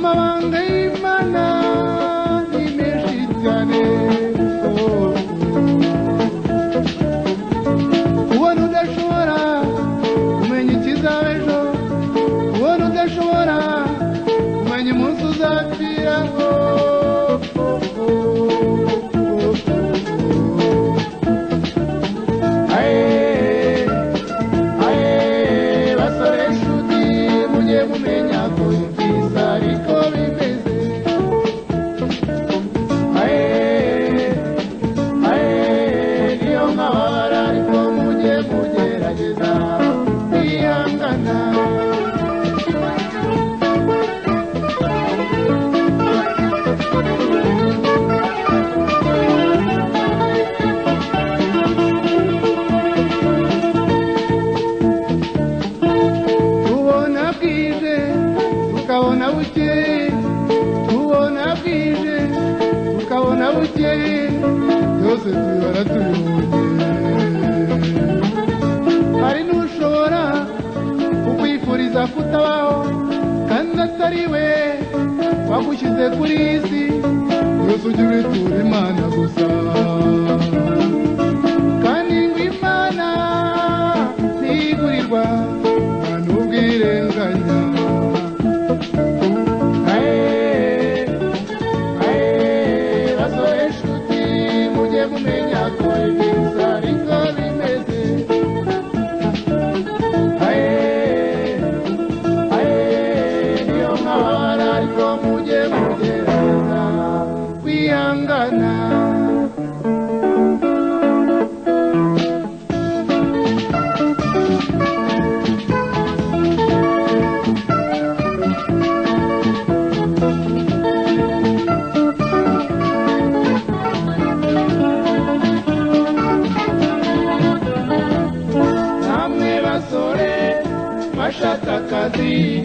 amabanga y'Imana ni menshi cyane. Ubona udashobora kumenya ikizaba ejo, ubona udashobora kumenya umunsi uzapfiraho. Byose tubibara tubibonye. Hari n'ushobora kukwifuriza kutabaho kandi atari we wagushyize kuri iyi si. Byose ujye ubitura Imana gusa, kandi ngo Imana ntigurirwa nta n'ubwirenganya. Akazi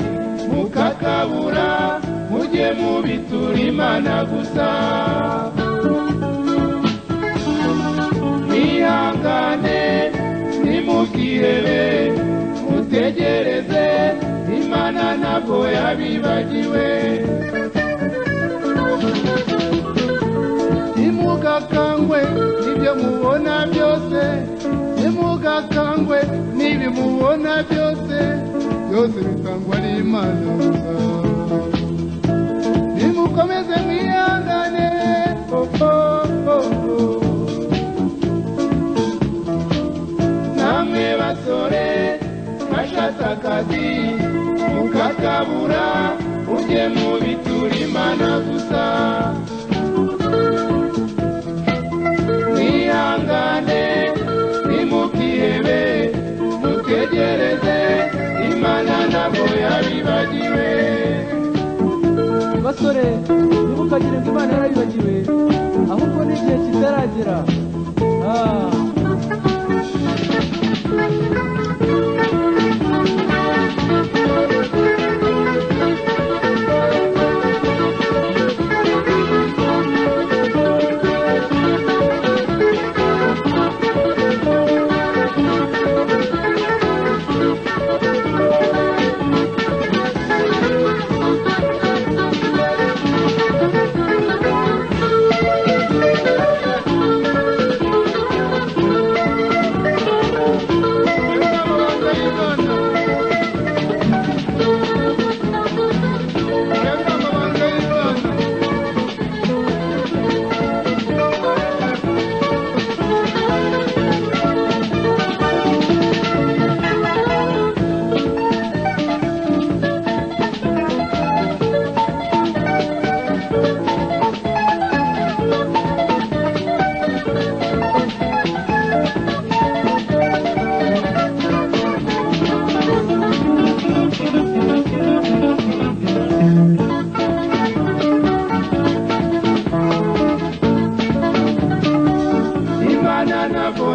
mukakabura mujye mubitura Imana gusa. Mwihangane nimukihebe mutegereze, Imana ntabwo yabibagiwe. Nimugakangwe n'ibyo mubona byose, nimugakangwe n'ibi mubona byose, byose bitangwa n'Imana gusa. Nimukomeze mwihangane. Namwe basore mwashatse akazi mukakabura mujye mubitura Imana gusa. Mwihangane nimukihebe mutegereze, Imana ntabwo yabibagiwe. Basore ntimukagire ngo Imana yarabibagiwe, ahubwo n'igihe kitaragera.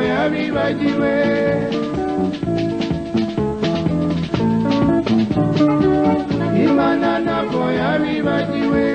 yabibagiwe. Imana ntabwo yabibagiwe.